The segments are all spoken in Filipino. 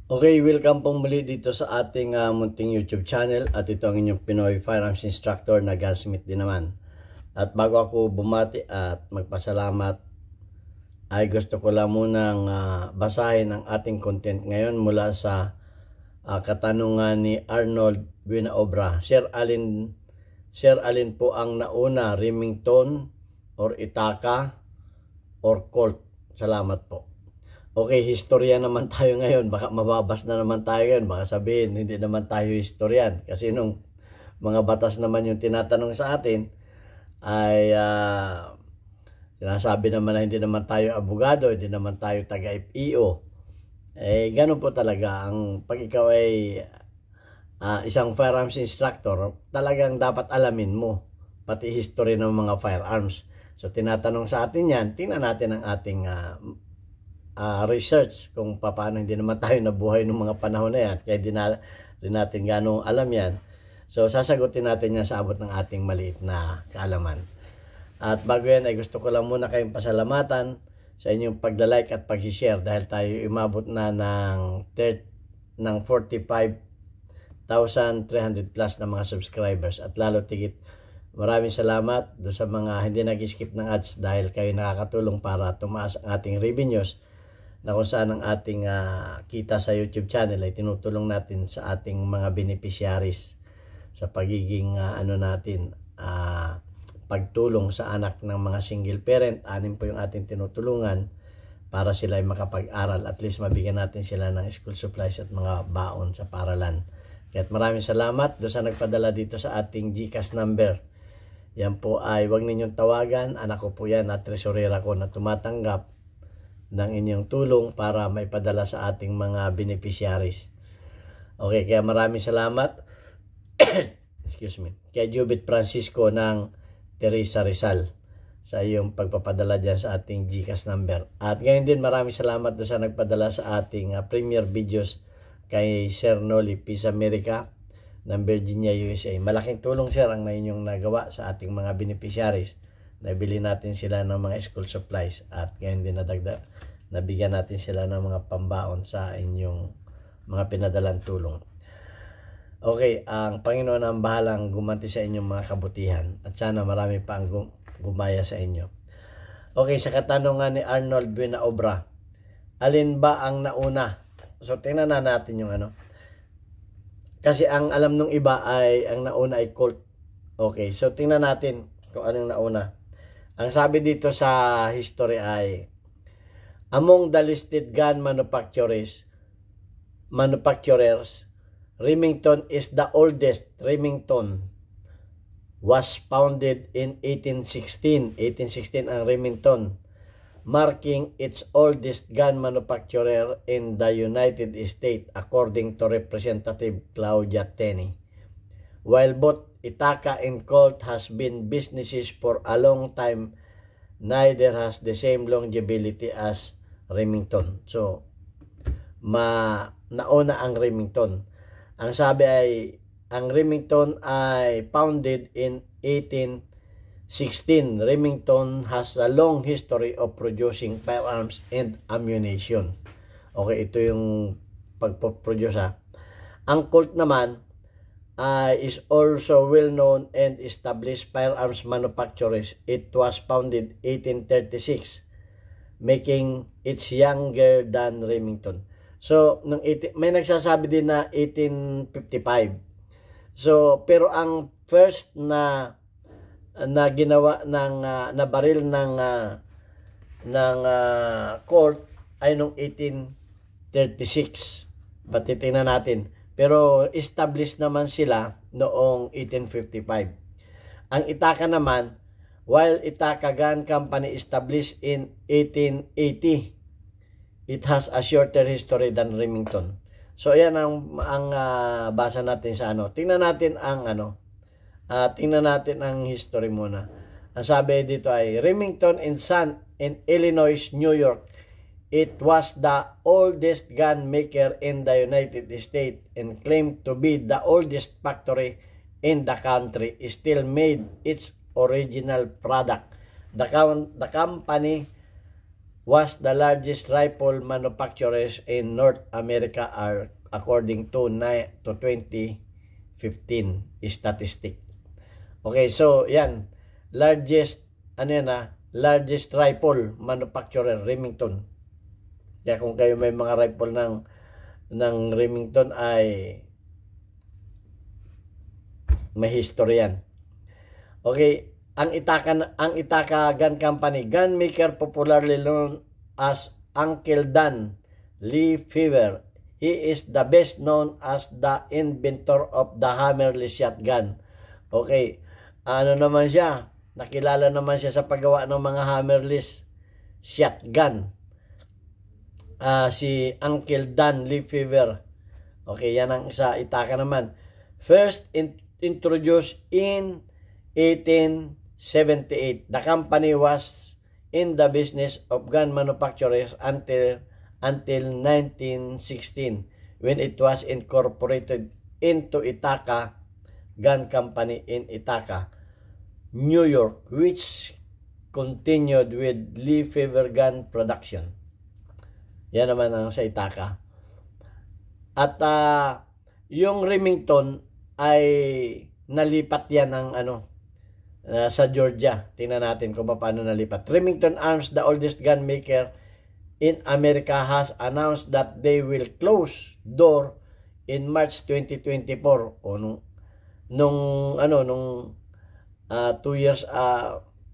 Okay, welcome pong muli dito sa ating munting YouTube channel at ito ang inyong Pinoy Firearms Instructor na Gunsmith din naman. At bago ako bumati at magpasalamat ay gusto ko lang munang basahin ang ating content ngayon mula sa katanungan ni Arnold Buenaobra. Sir, alin po ang nauna, Remington or Itaka or Colt? Salamat po. Okay, historia naman tayo ngayon. Baka mababas na naman tayo ngayon. Baka sabihin, hindi naman tayo historian. Kasi nung mga batas naman yung tinatanong sa atin, ay sinasabi naman na hindi naman tayo abogado, hindi naman tayo taga-FEO. Eh, ganun po talaga. Pag ikaw ay isang firearms instructor, talagang dapat alamin mo pati history ng mga firearms. So, tinatanong sa atin yan, tingnan natin ang ating research kung paano. Hindi naman tayo nabuhay ng mga panahon na yan, kaya di natin ganong alam yan. So sasagutin natin yan sa abot ng ating maliit na kaalaman. At bago yan ay gusto ko lang muna kayong pasalamatan sa inyong pagla-like at pag-share dahil tayo umabot na ng 45,300 plus na mga subscribers. At lalo tigit, maraming salamat do sa mga hindi nag-skip ng ads dahil kayo nakakatulong para tumaas ang ating revenues, na kung saan ang ating kita sa YouTube channel ay tinutulong natin sa ating mga beneficiaries sa pagiging pagtulong sa anak ng mga single parent. 6 po yung ating tinutulungan para sila ay makapag-aral, at least mabigyan natin sila ng school supplies at mga baon sa paralan. Kaya maraming salamat doon sa nagpadala dito sa ating GCash number. Yan po ay wag ninyong tawagan, anak ko po yan at tresurera ko na tumatanggap ng inyong tulong para maipadala sa ating mga beneficiaries. Okay, kaya maraming salamat. Excuse me. Kay Jubit Francisco ng Teresa Rizal sa iyong pagpapadala dyan sa ating GCash number. At ngayon din maraming salamat doon sa nagpadala sa ating premiere videos kay Sir Noli Peace America ng Virginia, USA. Malaking tulong, sir, ang inyong nagawa sa ating mga beneficiaries. Nabili natin sila ng mga school supplies at ngayon din nabigyan natin sila ng mga pambaon sa inyong mga pinadalang tulong. Okay, ang Panginoon ang bahalang gumanti sa inyong mga kabutihan at sana marami pa ang gumaya sa inyo. Okay, sa katanungan ni Arnold Buenaobra, alin ba ang nauna? So tingnan na natin yung kasi ang alam nung iba ay ang nauna ay Colt. Okay, so tingnan natin kung anong nauna. Ang sabi dito sa history ay, among the listed gun manufacturers, Remington is the oldest. Remington was founded in 1816. 1816 ang Remington, marking its oldest gun manufacturer in the United States according to Representative Claudia Tenney. While both Itaka and Colt has been businesses for a long time, neither has the same longevity as Remington. So, nauna ang Remington. Ang sabi ay, ang Remington ay founded in 1816. Remington has a long history of producing firearms and ammunition. Okay, ito yung pagpo-produce ha. Ang Colt naman is also well-known and established firearms manufacturers. It was founded 1836, making it younger than Remington. So, may nagsasabi din na 1855. So, pero ang first na ginawa ng na baril ng Colt ay noong 1836. Pati tingnan natin. Pero established naman sila noong 1855. Ang Itaka naman, while Itaka Gun Company established in 1880, it has a shorter history than Remington. So ayan ang basa natin sa Tingnan natin ang history muna. Ang sabi dito ay Remington and Son in Illinois, New York. It was the oldest gun maker in the United States and claimed to be the oldest factory in the country. It still made its original product. The company was the largest rifle manufacturers in North America according to 2015 statistic. Okay, so yan, largest largest rifle manufacturer Remington. Kaya kung kayo may mga rifle ng Remington ay may history yan. Okay, ang Itaka Gun Company, gun maker popularly known as Uncle Dan Lefevre. He is the best known as the inventor of the hammerless shotgun. Okay, ano naman siya? Nakilala naman siya sa paggawa ng mga hammerless shotgun. Si Uncle Dan Lefevre. Okay, yan ang sa Itaka naman. First introduced in 1878. The company was in the business of gun manufacturers until 1916 when it was incorporated into Itaka Gun Company in Itaka, New York, which continued with Lefevre gun production. Yan naman ang sa Itaka. At yung Remington ay nalipat yan ng sa Georgia. Tingnan natin kung paano nalipat. Remington Arms, the oldest gun maker in America, has announced that they will close door in March 2024. O nung 2 years,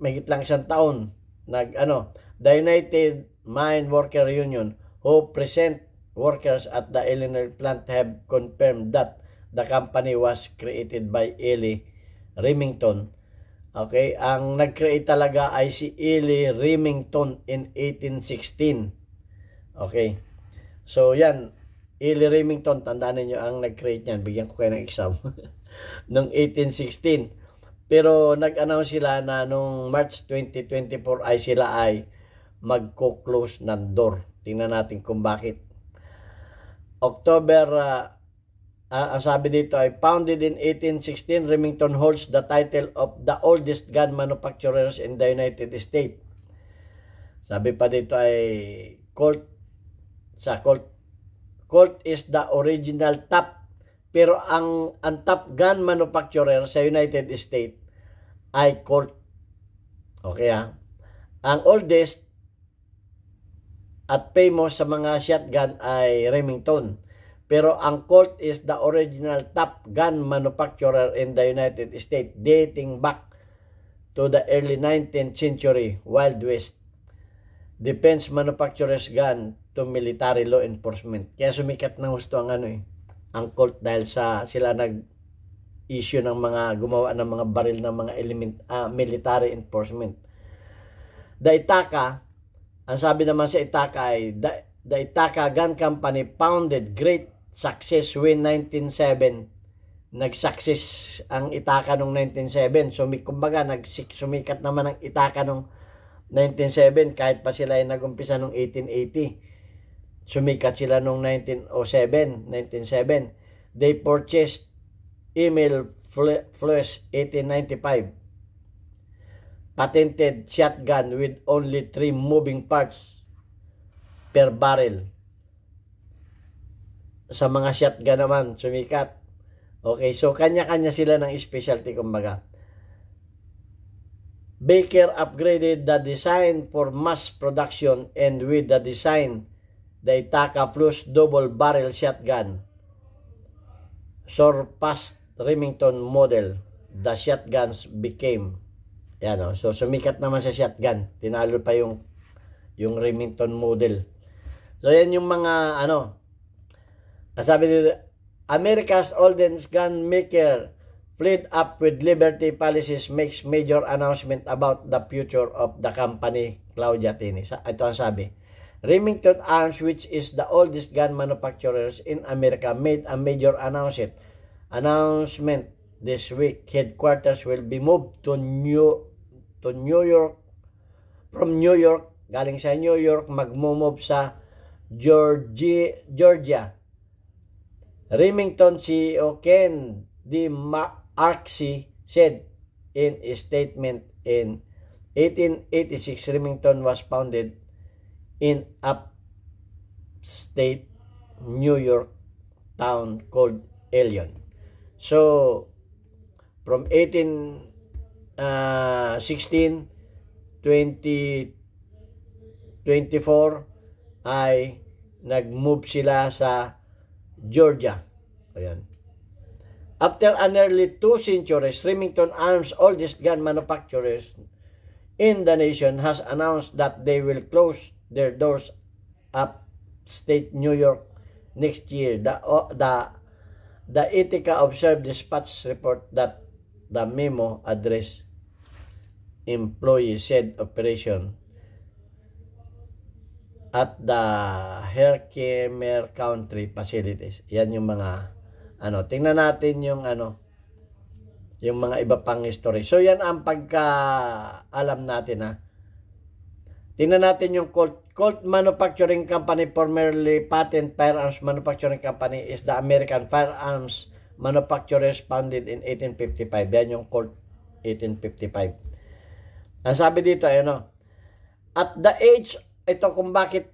mahigit lang isang taon, the United Mine Worker Union, who present workers at the Illinois plant, have confirmed that the company was created by Eli Remington. Okay, ang nag-create talaga ay si Eli Remington in 1816. Okay, so yan, Eli Remington, tandaan niyo ang nag-create niyan. Bigyan ko kayo ng exam. Noong 1816. Pero nag-announce sila na nung March 2024 ay sila ay magko-close ng door. Tingnan natin kung bakit. October, ang sabi dito ay founded in 1816, Remington holds the title of the oldest gun manufacturers in the United States. Sabi pa dito ay Colt is the original top, pero ang top gun manufacturer sa United States ay Colt. Okay Ang oldest at famous sa mga shotgun ay Remington. Pero ang Colt is the original top gun manufacturer in the United States, dating back to the early 19th century, Wild West. Defense manufacturer's gun to military law enforcement. Kaya sumikat na gusto ang ang Colt dahil sila nag-issue ng gumawa ng mga baril ng mga military enforcement. The Itaka, ang sabi naman sa Itaka ay the Itaka Gun Company founded great success when 1907. Nag-success ang Itaka noong 1907. So, kumbaga, sumikat naman ang Itaka noong 1907 kahit pa sila ay nag-umpisa noong 1880. Sumikat sila noong 1907. They purchased Emil Fluess 1895. Patented shotgun with only 3 moving parts per barrel. Sa mga shotgun naman, sumikat. Okay, so kanya-kanya sila ng specialty, kumbaga. Baker upgraded the design for mass production, and with the design, the Itaka Fluess double barrel shotgun surpassed Remington model. The shotguns became, so sumikat naman sa shotgun. Tinalo pa yung Remington model. So yan yung mga sabi dito, America's oldest gun maker fed up with liberty policies makes major announcement about the future of the company. Claudia Tini. Ito ang sabi. Remington Arms, which is the oldest gun manufacturers in America, made a major announcement this week. Headquarters will be moved to New York. From New York, galing sa New York, mag-move sa Georgia. Remington CEO Ken DeMarcy said in a statement in 1886, Remington was founded in upstate New York town called Elion. So, from 1816, 2024 ay nag-move sila sa Georgia. Ayan. After nearly 2 centuries, Remington Arms, oldest gun manufacturers in the nation, has announced that they will close their doors upstate New York next year. The Ithaca Observer Dispatch report that the memo address employees said operation at the Herkimer Country facilities. Yan yung mga tingnan natin yung yung mga iba pang history. So yan ang pagka-alam natin ha. Tingnan natin yung Colt Manufacturing Company, formerly Patent Firearms Manufacturing Company, is the American firearms manufacturers founded in 1855. Yan yung Colt 1855. Ang sabi dito at the age, ito kung bakit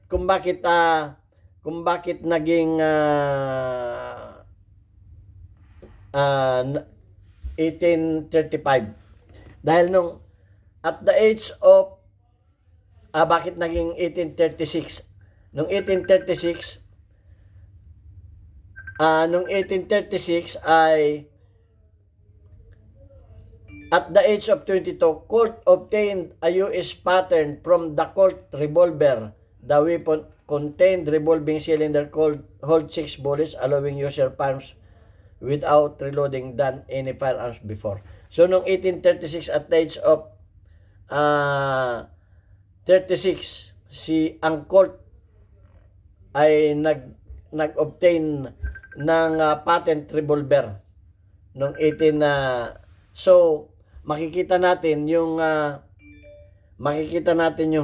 naging 1835. Dahil at the age of bakit naging 1836? Nung 1836 ay at the age of 22, Colt obtained a U.S. patent from the Colt revolver. The weapon contained revolving cylinder hold 6 bullets, allowing user firearms without reloading than any firearms before. So, noong 1836, at the age of 36, ang Colt ay nag-obtain ng patent revolver noong 18 so makikita natin yung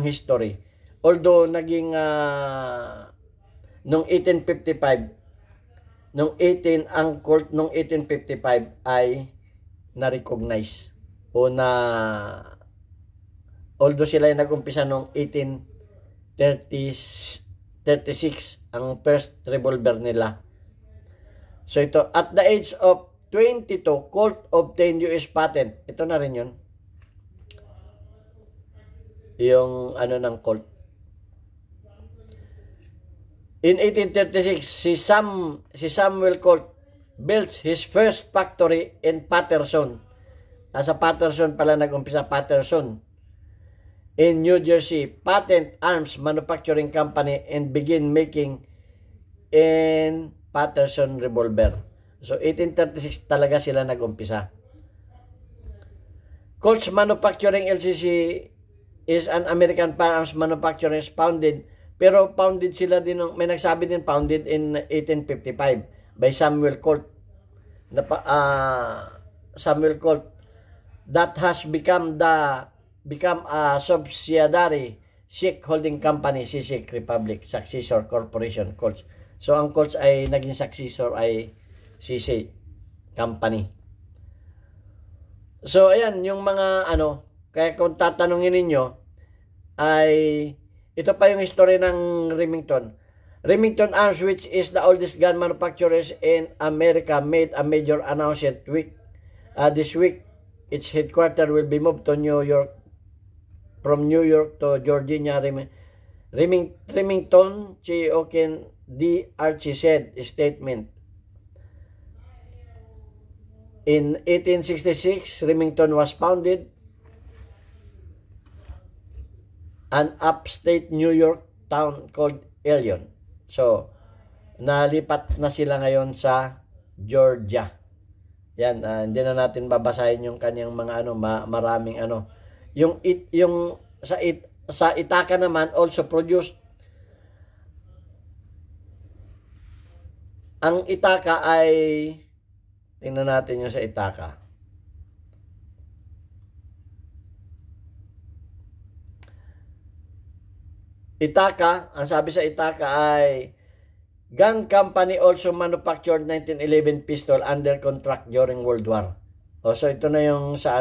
history. Although naging noong 1855, ang Colt noong 1855 ay na-recognize o although sila ay nag-umpisa noong 1836 ang first revolver nila. So ito, at the age of 22, Colt obtained US patent. Ito na rin yun. Yung ng Colt. In 1836, si Samuel Colt built his first factory in Paterson. Sa Paterson pala nag-umpisa, Paterson. In New Jersey, Patent Arms Manufacturing Company, and began making in Paterson revolver. So, 1836 talaga sila nag-umpisa. Colts Manufacturing LCC is an American firearms manufacturer founded, pero founded sila din, may nagsabi din founded in 1855 by Samuel Colt. Samuel Colt that has become a subsidiary Sikh Holding Company, Sikh Republic, Successor Corporation, Colts. So, ang Colts ay naging successor ay CC Company. So, ayan, yung mga kaya kung tatanungin ninyo, ay ito pa yung history ng Remington. Remington Arms, which is the oldest gun manufacturers in America, made a major announcement this week. Its headquarters will be moved to New York, from New York to Georgia. Remington Chioken D. Archie said a statement. In 1866, Remington was founded an upstate New York town called Elion. So, nalipat na sila ngayon sa Georgia. Yan, hindi na natin babasahin yung kanyang mga maraming Yung sa Ithaca naman also produced. Ang Ithaca ay tingnan natin yung sa Ithaca. Ithaca, ang sabi sa Ithaca ay gun company also manufactured 1911 pistol under contract during World War. So ito na yung sa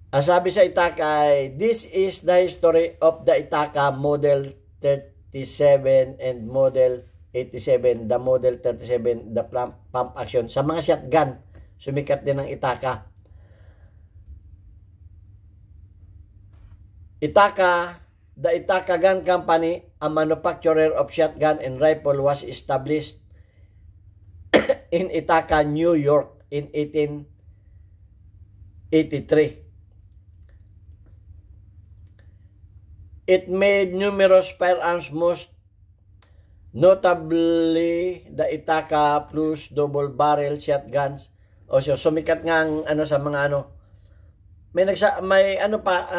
Ang sabi sa Itaka ay, this is the history of the Itaka Model 37 and Model 87. The Model 37, the pump action. Sa mga shotgun, sumikat din ang Itaka. Itaka, the Itaka Gun Company, a manufacturer of shotgun and rifle, was established in Ithaca, New York in 1883. It made numerous firearms, most notably the Ithaca Plus double barrel shotguns. O so sumikat nga ang sa mga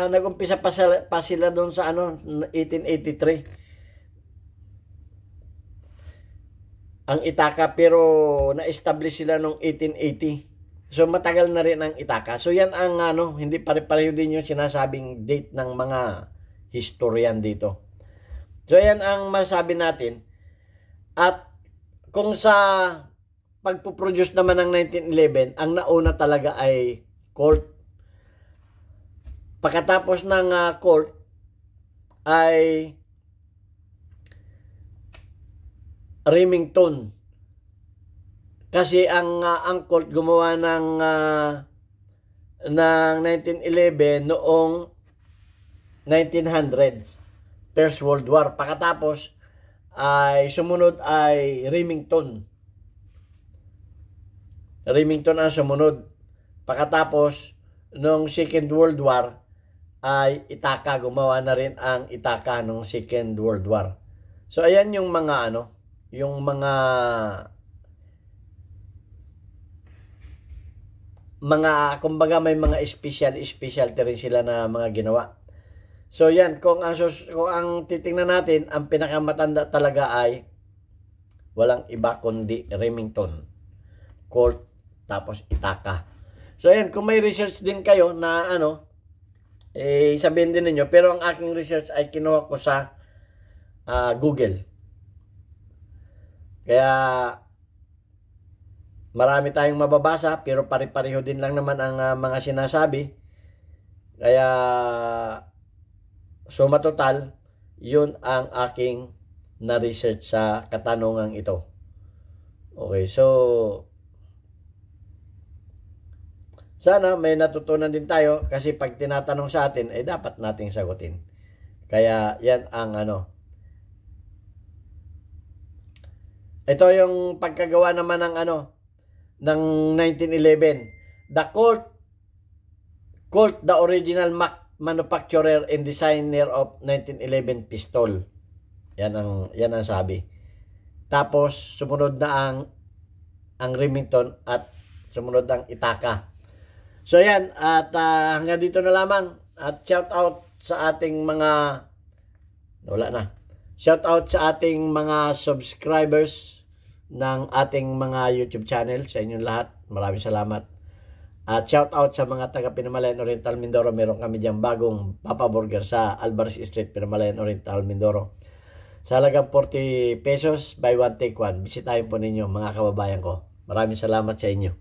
nag-umpisa pa sila doon sa 1883. Ang Ithaca, pero na-establish sila noong 1880. So matagal na rin ang Ithaca. So yan ang hindi pare-pareho din yung sinasabing date ng mga historian dito. So yan ang masabi natin. At kung sa pagpuproduce naman ng 1911, ang nauna talaga ay Colt. Pagkatapos ng Colt ay Remington. Kasi ang Colt gumawa ng 1911 noong 1900s, First World War. Pagkatapos ay sumunod ay Remington. Remington ang sumunod. Pagkatapos nung Second World War ay Ithaca, gumawa na rin ang Ithaca nung Second World War. So ayan yung mga yung mga kumbaga may mga specialty rin sila na mga ginawa. So yan, kung ang titingnan natin, ang pinakamatanda talaga ay walang iba kundi Remington, Colt, tapos Ithaca. So yan, kung may research din kayo na sabihin din ninyo. Pero ang aking research ay kinuha ko sa Google. Kaya marami tayong mababasa, pero pare-pareho din lang naman ang mga sinasabi. Kaya suma total, yun ang aking na-research sa katanungang ito. Okay, so sana may natutunan din tayo, kasi pag tinatanong sa atin, ay dapat nating sagutin. Kaya yan ang ito yung pagkagawa naman ng ng 1911. The Colt, the original manufacturer and designer of 1911 pistol. Yan ang sabi. Tapos sumunod na ang Remington at sumunod ang Ithaca. So yan, at hanggang dito na lamang. At shout out sa ating mga shout out sa ating mga subscribers ng ating mga YouTube channel, sa inyong lahat. Maraming salamat. At shout out sa mga taga Pinamalayan Oriental, Mindoro. Meron kami diyang bagong Papa Burger sa Alvarez Street, Pinamalayan Oriental, Mindoro. Sa halagang 40 pesos, buy one take one. Bisitahin po ninyo mga kababayan ko. Maraming salamat sa inyo.